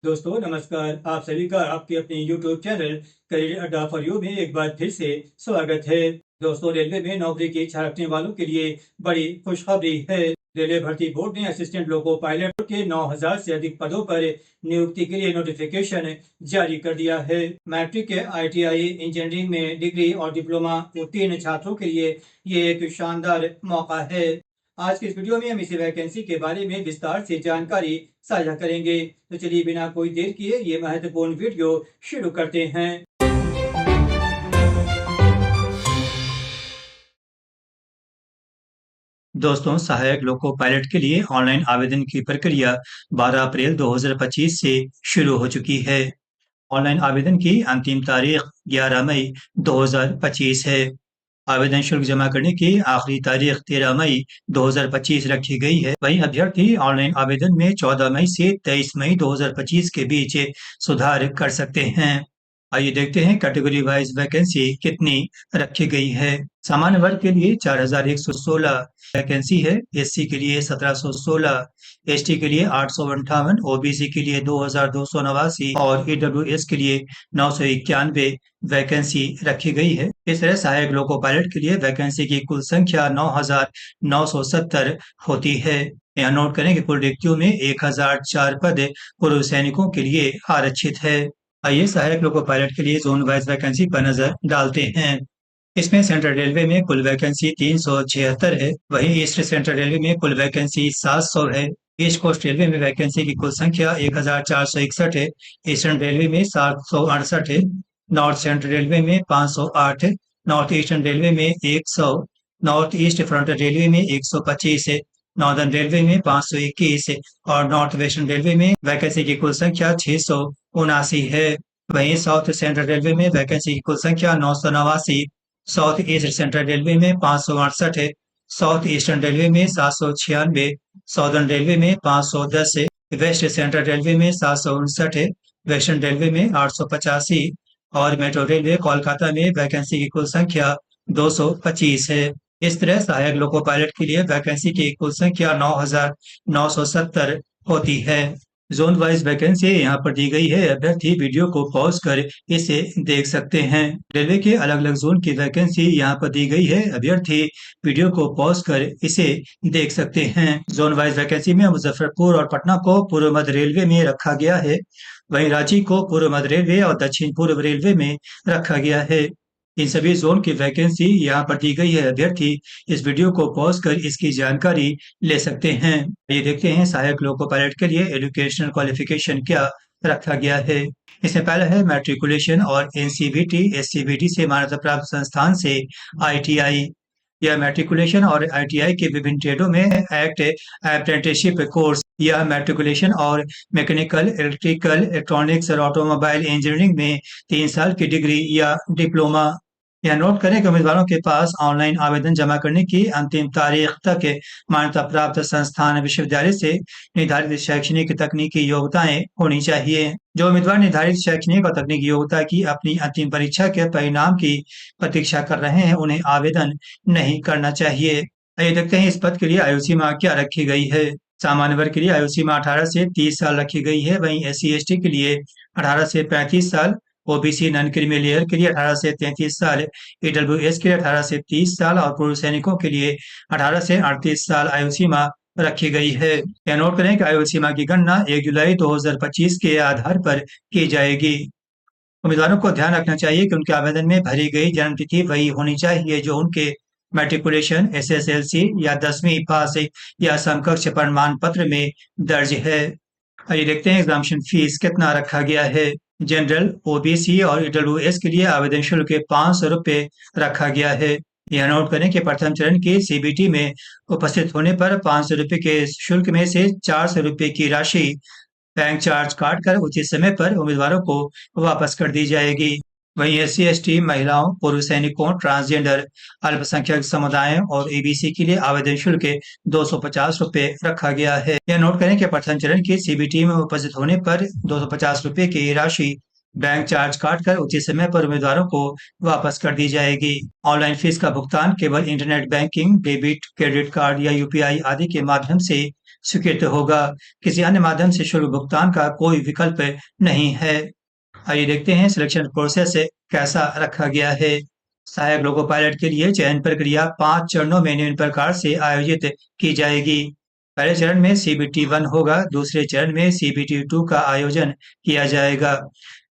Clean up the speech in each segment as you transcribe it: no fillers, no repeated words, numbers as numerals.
दोस्तों नमस्कार। आप सभी का आपके अपने YouTube चैनल करियर अड्डा फॉर यू में एक बार फिर से स्वागत है। दोस्तों, रेलवे में नौकरी की इच्छा रखने वालों के लिए बड़ी खुशखबरी है। रेलवे भर्ती बोर्ड ने असिस्टेंट लोको पायलट के 9,000 से अधिक पदों पर नियुक्ति के लिए नोटिफिकेशन जारी कर दिया है। मैट्रिक के ITI इंजीनियरिंग में डिग्री और डिप्लोमा उत्तीर्ण छात्रों के लिए ये एक शानदार मौका है। आज के इस वीडियो में हम इसी वैकेंसी के बारे में विस्तार से जानकारी साझा करेंगे। तो चलिए बिना कोई देर किए ये महत्वपूर्ण वीडियो शुरू करते हैं। दोस्तों, सहायक लोको पायलट के लिए ऑनलाइन आवेदन की प्रक्रिया 12 अप्रैल 2025 से शुरू हो चुकी है। ऑनलाइन आवेदन की अंतिम तारीख 11 मई 2025 है। आवेदन शुल्क जमा करने की आखिरी तारीख 13 मई 2025 रखी गई है। वहीं अभ्यर्थी ऑनलाइन आवेदन में 14 मई से 23 मई 2025 के बीच सुधार कर सकते हैं। आइए देखते हैं कैटेगरी वाइज वैकेंसी कितनी रखी गई है। सामान्य वर्ग के लिए 4116 वैकेंसी है। SC के लिए 1716, ST के लिए 858, OBC के लिए 2289 और EWS के लिए 991 वैकेंसी रखी गई है। इस तरह सहायक लोको पायलट के लिए वैकेंसी की कुल संख्या 9,970 होती है। यहाँ नोट करें कि कुल रिक्तियों में 1004 पद पूर्व सैनिकों के लिए आरक्षित है। आइए सहायक लोको पायलट के लिए जोन वाइज वैकेंसी पर नजर डालते हैं। इसमें सेंट्रल रेलवे में कुल वैकेंसी 376 है। वहीं ईस्ट सेंट्रल रेलवे में कुल वैकेंसी 700 है। ईस्ट कोस्ट रेलवे में वैकेंसी की कुल संख्या 1461 है। ईस्टर्न रेलवे में 768 है। नॉर्थ सेंट्रल रेलवे में 508 है। नॉर्थ ईस्टर्न रेलवे में 100, नॉर्थ ईस्ट फ्रंट रेलवे में 125 है। नॉर्दर्न रेलवे में 521 है और नॉर्थ वेस्टर्न रेलवे में वैकेंसी की कुल संख्या 679 है। वहीं साउथ सेंट्रल रेलवे में वैकेंसी की कुल संख्या 989, साउथ ईस्ट सेंट्रल रेलवे में 568 है। साउथ ईस्टर्न रेलवे में 796, साउदर्न रेलवे में 510 है। वेस्ट सेंट्रल रेलवे में 759 है। वेस्टर्न रेलवे में 885 और मेट्रो रेलवे कोलकाता में वैकेंसी की कुल संख्या 225 है। इस तरह सहायक लोको पायलट के लिए वैकेंसी की कुल संख्या 9,970 होती है। जोन वाइज वैकेंसी यहाँ पर दी गई है। अभ्यर्थी वीडियो को पॉज कर इसे देख सकते हैं। रेलवे के अलग अलग जोन की वैकेंसी यहाँ पर दी गई है। अभ्यर्थी वीडियो को पॉज कर इसे देख सकते हैं। जोन वाइज वैकेंसी में मुजफ्फरपुर और पटना को पूर्व मध्य रेलवे में रखा गया है। वहीं रांची को पूर्व मध्य रेलवे और दक्षिण पूर्व रेलवे में रखा गया है। इन सभी जोन की वैकेंसी यहाँ पर दी गई है। अभ्यर्थी इस वीडियो को पॉज कर इसकी जानकारी ले सकते हैं। ये देखते हैं सहायक लोको पायलट के लिए एजुकेशनल क्वालिफिकेशन क्या रखा गया है। इसमें पहला है मैट्रिकुलेशन और NCVT SCVT से मान्यता प्राप्त संस्थान से ITI या मैट्रिकुलेशन और ITI के विभिन्न ट्रेडों में एक्ट अप्रेंटिसशिप कोर्स या मैट्रिकुलेशन और मैकेनिकल, इलेक्ट्रिकल, इलेक्ट्रॉनिक्स और ऑटोमोबाइल इंजीनियरिंग में 3 साल की डिग्री या डिप्लोमा। यह नोट करें कि उम्मीदवारों के पास ऑनलाइन आवेदन जमा करने की अंतिम तारीख तक मान्यता प्राप्त संस्थान विश्वविद्यालय से निर्धारित शैक्षणिक तकनीकी योग्यताएं होनी चाहिए। जो उम्मीदवार निर्धारित शैक्षणिक और तकनीकी योग्यता की अपनी अंतिम परीक्षा के परिणाम की प्रतीक्षा कर रहे हैं, उन्हें आवेदन नहीं करना चाहिए। आइए देखते हैं इस पद के लिए आयु सीमा क्या रखी गई है। सामान्य वर्ग के लिए आयु सीमा 18 से 30 साल रखी गई है। वहीं SC ST के लिए 18 से 35 साल, OBC नॉन क्रीमी लेयर के लिए 18 से 33 साल, EWS के लिए 18 से 30 साल और पूर्व सैनिकों के लिए 18 से 38 साल आयु सीमा रखी गई है। यह नोट करें कि आयु सीमा की गणना 1 जुलाई 2025 के आधार पर की जाएगी। उम्मीदवारों को ध्यान रखना चाहिए कि उनके आवेदन में भरी गई जन्म तिथि वही होनी चाहिए जो उनके मैट्रिकुलेशन, SSLC या 10वीं पास या समकक्ष प्रमाण पत्र में दर्ज है। आइए देखते हैं एग्जामिनेशन फीस कितना रखा गया है। जनरल, OBC और EWS के लिए आवेदन शुल्क 500 रुपये रखा गया है। यह नोट करें कि प्रथम चरण की CBT में उपस्थित होने पर 500 रुपये के शुल्क में से 400 रुपये की राशि बैंक चार्ज काट कर उचित समय पर उम्मीदवारों को वापस कर दी जाएगी। वहीं SC ST महिलाओं, पूर्व सैनिकों, ट्रांसजेंडर, अल्पसंख्यक समुदायों और EBC के लिए आवेदन शुल्क 250 रुपये रखा गया है। यह नोट करें कि प्रथम चरण की CBT में उपस्थित होने पर 250 रुपये की राशि बैंक चार्ज काट कर उचित समय पर उम्मीदवारों को वापस कर दी जाएगी। ऑनलाइन फीस का भुगतान केवल internet banking, debit, credit card या UPI आदि के माध्यम से स्वीकृत होगा। किसी अन्य माध्यम से शुल्क भुगतान का कोई विकल्प नहीं है। आइए देखते हैं सिलेक्शन प्रोसेस कैसा रखा गया है। सहायक लोको पायलट के लिए चयन प्रक्रिया 5 चरणों में निम्न प्रकार से आयोजित की जाएगी। पहले चरण में सीबीटी 1 होगा, दूसरे चरण में सीबीटी 2 का आयोजन किया जाएगा।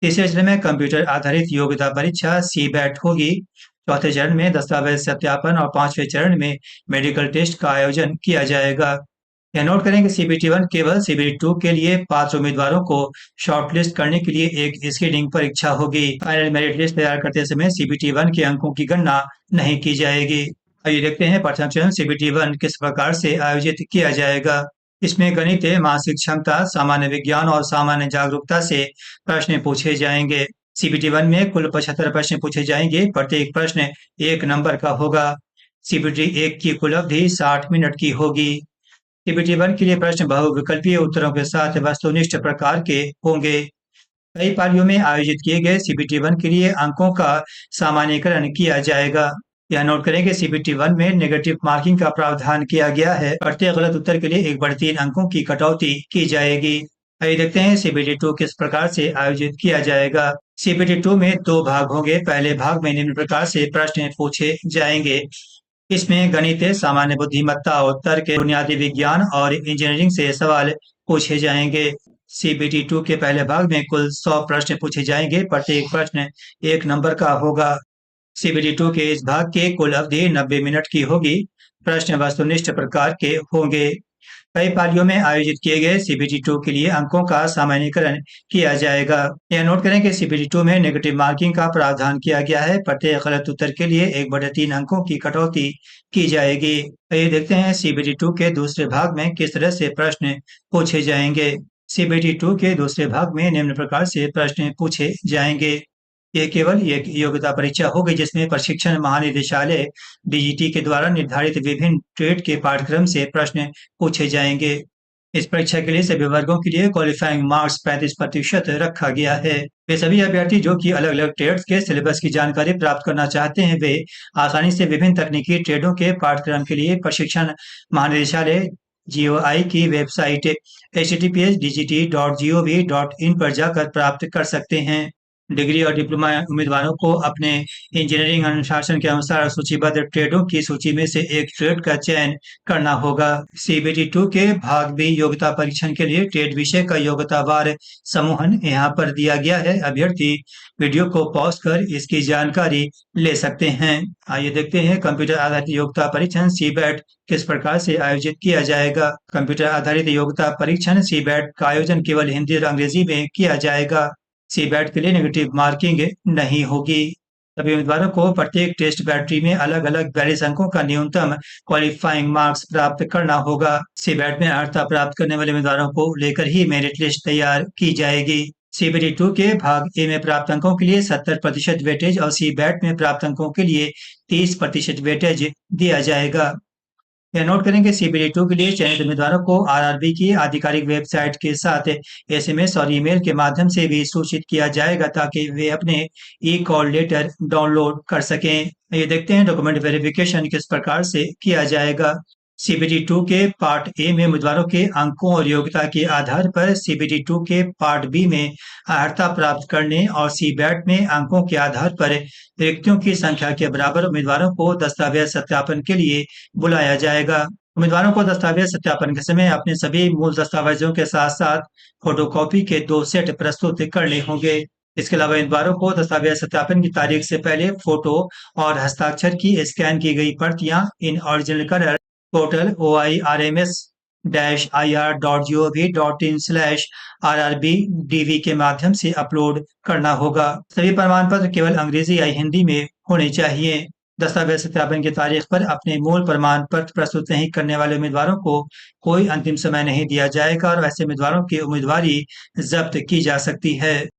तीसरे चरण में कंप्यूटर आधारित योग्यता परीक्षा सीबैट होगी। चौथे चरण में दस्तावेज सत्यापन और पांचवें चरण में मेडिकल टेस्ट का आयोजन किया जाएगा। यह नोट करें कि सीबीटी 1 केवल सीबीटी 2 के लिए पात्र उम्मीदवारों को शॉर्टलिस्ट करने के लिए एक स्क्रीनिंग परीक्षा होगी। फाइनल मेरिट लिस्ट तैयार करते समय सीबीटी 1 के अंकों की गणना नहीं की जाएगी। आइए देखते हैं प्रथम चरण सीबीटी 1 किस प्रकार से आयोजित किया जाएगा। इसमें गणित, मानसिक क्षमता, सामान्य विज्ञान और सामान्य जागरूकता से प्रश्न पूछे जाएंगे। सीबीटी 1 में कुल 75 प्रश्न पूछे जाएंगे। प्रत्येक प्रश्न 1 नंबर का होगा। सीबीटी 1 की कुल अवधि 60 मिनट की होगी। सीबीटी 1 के लिए प्रश्न बहुविकल्पीय उत्तरों के साथ वस्तुनिष्ठ प्रकार के होंगे। कई पारियों में आयोजित किए गए सीबीटी 1 के लिए अंकों का सामान्यीकरण किया जाएगा। यह नोट करें कि सीबीटी 1 में नेगेटिव मार्किंग का प्रावधान किया गया है। प्रत्येक गलत उत्तर के लिए 1/3 अंकों की कटौती की जाएगी। आइए देखते हैं सीबीटी 2 किस प्रकार से आयोजित किया जाएगा। सीबीटी 2 में 2 भाग होंगे। पहले भाग में निम्न प्रकार से प्रश्न पूछे जाएंगे। इसमें गणित, सामान्य बुद्धिमत्ता और तर्क, बुनियादी विज्ञान और इंजीनियरिंग से सवाल पूछे जाएंगे। सीबीटी 2 के पहले भाग में कुल 100 प्रश्न पूछे जाएंगे। प्रत्येक प्रश्न 1 नंबर का होगा। सीबीटी 2 के इस भाग की कुल अवधि 90 मिनट की होगी। प्रश्न वस्तुनिष्ठ प्रकार के होंगे। कई पारियों में आयोजित किए गए सीबीटी 2 के लिए अंकों का सामान्यीकरण किया जाएगा। यह नोट करें कि सीबीटी 2 में नेगेटिव मार्किंग का प्रावधान किया गया है। प्रत्येक गलत उत्तर के लिए 1/3 अंकों की कटौती की जाएगी। ये देखते हैं सीबीटी 2 के दूसरे भाग में किस तरह से प्रश्न पूछे जाएंगे। सीबीटी 2 के दूसरे भाग में निम्न प्रकार से प्रश्न पूछे जाएंगे। ये केवल एक योग्यता परीक्षा होगी जिसमें प्रशिक्षण महानिदेशालय डीजीटी के द्वारा निर्धारित विभिन्न ट्रेड के पाठ्यक्रम से प्रश्न पूछे जाएंगे। इस परीक्षा के लिए सभी वर्गों के लिए क्वालिफाइंग मार्क्स 35% रखा गया है। वे सभी अभ्यर्थी जो कि अलग अलग ट्रेड्स के सिलेबस की जानकारी प्राप्त करना चाहते हैं, वे आसानी से विभिन्न तकनीकी ट्रेडों के पाठ्यक्रम के लिए प्रशिक्षण महानिदेशालय जीओआई की वेबसाइट https://dgt.gov.in पर जाकर प्राप्त कर सकते हैं। डिग्री और डिप्लोमा उम्मीदवारों को अपने इंजीनियरिंग अनुशासन के अनुसार सूचीबद्ध ट्रेडों की सूची में से एक ट्रेड का चयन करना होगा। सीबीटी 2 के भाग बी योग्यता परीक्षण के लिए ट्रेड विषय का योग्यतावार समूहन यहाँ पर दिया गया है। अभ्यर्थी वीडियो को पॉज कर इसकी जानकारी ले सकते हैं। आइए देखते हैं कंप्यूटर आधारित योग्यता परीक्षण सीबैट किस प्रकार से आयोजित किया जाएगा। कंप्यूटर आधारित योग्यता परीक्षण सीबैट का आयोजन केवल हिंदी और अंग्रेजी में किया जाएगा। सीबैट के लिए नेगेटिव मार्किंग नहीं होगी। सभी उम्मीदवारों को प्रत्येक टेस्ट बैटरी में अलग अलग 42 अंकों का न्यूनतम क्वालिफाइंग मार्क्स प्राप्त करना होगा। सीबैट में अर्हता प्राप्त करने वाले उम्मीदवारों को लेकर ही मेरिट लिस्ट तैयार की जाएगी। सीबीटी 2 के भाग ए में प्राप्त अंकों के लिए 70% वेटेज और सीबैट में प्राप्त अंकों के लिए 30% वेटेज दिया जाएगा। यह नोट करें कि सीबीटी 2 के लिए चयनित उम्मीदवारों को आरआरबी की आधिकारिक वेबसाइट के साथ एसएमएस और ईमेल के माध्यम से भी सूचित किया जाएगा ताकि वे अपने ई कॉल लेटर डाउनलोड कर सकें। ये देखते हैं डॉक्यूमेंट वेरिफिकेशन किस प्रकार से किया जाएगा। सीबीटी 2 के पार्ट ए में उम्मीदवारों के अंकों और योग्यता के आधार पर सीबीटी 2 के पार्ट बी में अर्हता प्राप्त करने और सीबैट में अंकों के आधार पर रिक्तियों की संख्या के बराबर उम्मीदवारों को दस्तावेज सत्यापन के लिए बुलाया जाएगा। उम्मीदवारों को दस्तावेज सत्यापन के समय अपने सभी मूल दस्तावेजों के साथ साथ फोटोकॉपी के 2 सेट प्रस्तुत करने होंगे। इसके अलावा उम्मीदवारों को दस्तावेज सत्यापन की तारीख से पहले फोटो और हस्ताक्षर की स्कैन की गई प्रतियां in original colour portal oirms-ir.gov.in/rrbdv के माध्यम से अपलोड करना होगा। सभी प्रमाण पत्र केवल अंग्रेजी या हिंदी में होने चाहिए। दस्तावेज सत्यापन की तारीख पर अपने मूल प्रमाण पत्र प्रस्तुत नहीं करने वाले उम्मीदवारों को कोई अंतिम समय नहीं दिया जाएगा और ऐसे उम्मीदवारों की उम्मीदवारी जब्त की जा सकती है।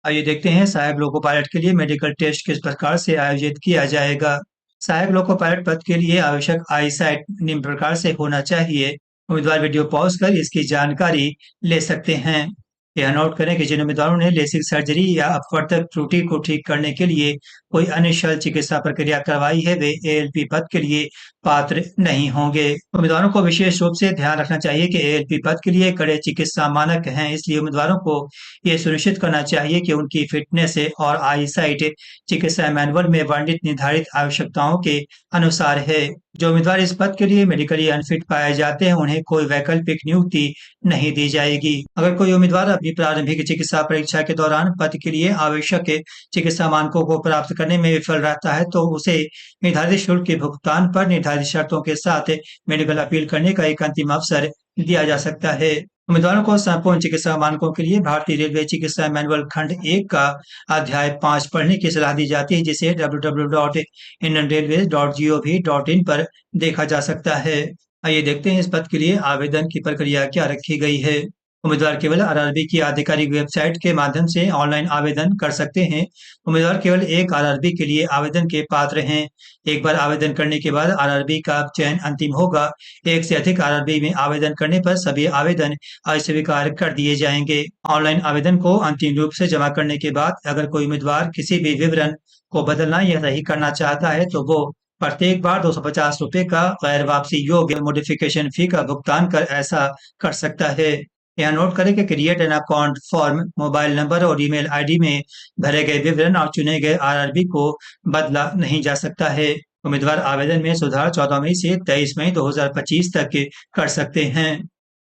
आइए देखते हैं सहायक लोको पायलट के लिए मेडिकल टेस्ट किस प्रकार से आयोजित किया जाएगा। सहायक लोको पायलट पद के लिए आवश्यक आईसाइट निम्न प्रकार से होना चाहिए। उम्मीदवार वीडियो पॉज कर इसकी जानकारी ले सकते हैं। यह नोट करें कि जिन उम्मीदवारों ने लेसिक सर्जरी या अपवर्तक त्रुटि को ठीक करने के लिए कोई अन्य शल्य चिकित्सा प्रक्रिया करवाई है, वे एएलपी पद के लिए पात्र नहीं होंगे। उम्मीदवारों को विशेष रूप से ध्यान रखना चाहिए कि एएलपी पद के लिए कड़े चिकित्सा मानक हैं, इसलिए उम्मीदवारों को यह सुनिश्चित करना चाहिए कि उनकी फिटनेस और आईसाइट चिकित्सा मैनुअल में वर्णित निर्धारित आवश्यकताओं के अनुसार है। जो उम्मीदवार इस पद के लिए मेडिकली अनफिट पाए जाते हैं, उन्हें कोई वैकल्पिक नियुक्ति नहीं दी जाएगी। अगर कोई उम्मीदवार अपनी प्रारंभिक चिकित्सा परीक्षा के दौरान पद के लिए आवश्यक चिकित्सा मानकों को प्राप्त करने में विफल रहता है, तो उसे निर्धारित शुल्क के भुगतान पर निर्धारित शर्तों के साथ मेडिकल अपील करने का एक अंतिम अवसर दिया जा सकता है। उम्मीदवारों को संपूर्ण चिकित्सा मानकों के लिए भारतीय रेलवे चिकित्सा मैनुअल खंड 1 का अध्याय 5 पढ़ने की सलाह दी जाती है, जिसे www.indianrailways.gov.in पर देखा जा सकता है। आइए देखते हैं इस पद के लिए आवेदन की प्रक्रिया क्या रखी गई है। उम्मीदवार केवल आरआरबी की आधिकारिक वेबसाइट के माध्यम से ऑनलाइन आवेदन कर सकते हैं। उम्मीदवार केवल एक आरआरबी के लिए आवेदन के पात्र हैं। एक बार आवेदन करने के बाद आरआरबी का चयन अंतिम होगा। एक से अधिक आरआरबी में आवेदन करने पर सभी आवेदन अस्वीकार कर दिए जाएंगे। ऑनलाइन आवेदन को अंतिम रूप से जमा करने के बाद अगर कोई उम्मीदवार किसी भी विवरण को बदलना या सही करना चाहता है, तो वो प्रत्येक बार ₹250 का गैर वापसी योग्य मॉडिफिकेशन फी का भुगतान कर ऐसा कर सकता है। यह नोट करें कि create an account form mobile number और ईमेल आईडी में भरे गए विवरण और चुने गए आरआरबी को बदला नहीं जा सकता है। उम्मीदवार आवेदन में सुधार 14 मई से 23 मई 2025 तक कर सकते हैं।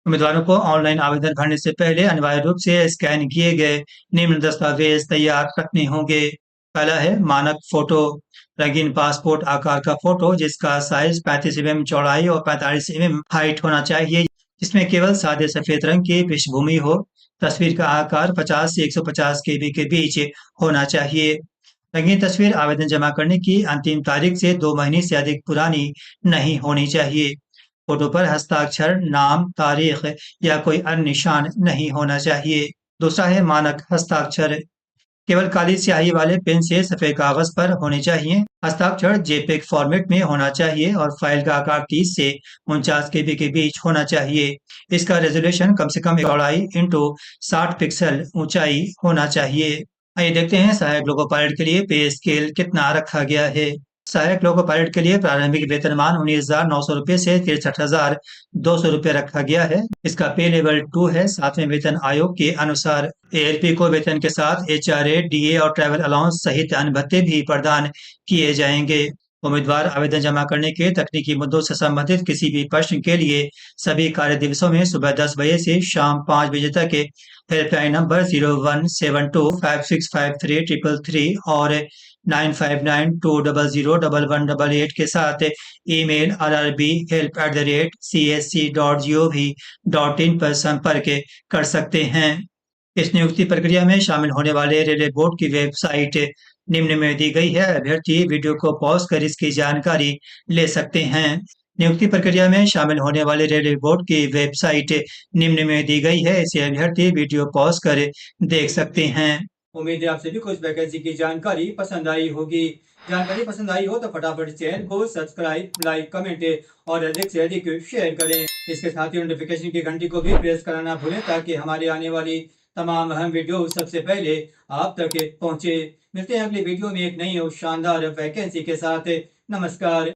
उम्मीदवारों को ऑनलाइन आवेदन भरने से पहले अनिवार्य रूप से स्कैन किए गए निम्न दस्तावेज तैयार रखने होंगे। पहला है मानक फोटो, रंगीन पासपोर्ट आकार का फोटो जिसका साइज 35 mm चौड़ाई और 45 mm हाइट होना चाहिए, जिसमें केवल सादे सफेद रंग की पृष्ठभूमि हो। तस्वीर का आकार 50 से 150 केबी के बीच होना चाहिए। रंगीन तस्वीर आवेदन जमा करने की अंतिम तारीख से 2 महीने से अधिक पुरानी नहीं होनी चाहिए। फोटो पर हस्ताक्षर, नाम, तारीख या कोई अन्य निशान नहीं होना चाहिए। दूसरा है मानक हस्ताक्षर, केवल काली स्याही वाले पेन से सफेद कागज पर होने चाहिए। हस्ताक्षर जेपेग फॉर्मेट में होना चाहिए और फाइल का आकार 30 से 49 केबी के बीच होना चाहिए। इसका रेजोल्यूशन कम से कम चौड़ाई इंटू 60 पिक्सल ऊंचाई होना चाहिए। आइए देखते हैं सहायक लोको पायलट के लिए पे स्केल कितना रखा गया है। सहायक लोको पायलट के लिए प्रारंभिक वेतनमान ₹19,900 से ₹63,200 रखा गया है। इसका पे लेवल 2 है। 7वें वेतन आयोग के अनुसार एएलपी को वेतन के साथ एचआरए, डीए और ट्रैवल अलाउंस सहित अन्य भत्ते भी प्रदान किए जाएंगे। उम्मीदवार आवेदन जमा करने के तकनीकी मुद्दों से संबंधित किसी भी प्रश्न के लिए सभी कार्य दिवसों में सुबह 10 बजे से शाम 5 बजे तक हेल्पलाइन नंबर 0172565333 और 9592001188 के साथ ईमेल rrbhelp@csc.gov.in पर संपर्क कर सकते हैं। इस नियुक्ति प्रक्रिया में शामिल होने वाले रेलवे बोर्ड की वेबसाइट निम्न में दी गई है। अभ्यर्थी वीडियो को पॉज कर इसकी जानकारी ले सकते हैं। नियुक्ति प्रक्रिया में शामिल होने वाले रेलवे बोर्ड की वेबसाइट निम्न में दी गई है। इसे अभ्यर्थी वीडियो पॉज कर देख सकते हैं। उम्मीद है आप सभी को इस वैकेंसी की जानकारी पसंद आई होगी। जानकारी पसंद आई हो तो फटाफट चैनल को सब्सक्राइब, लाइक, कमेंट और अधिक से अधिक शेयर करें। इसके साथ ही नोटिफिकेशन की घंटी को भी प्रेस करना भूलें ताकि हमारी आने वाली तमाम अहम वीडियो सबसे पहले आप तक पहुंचे। मिलते हैं अगली वीडियो में एक नई और शानदार वैकेंसी के साथ। नमस्कार।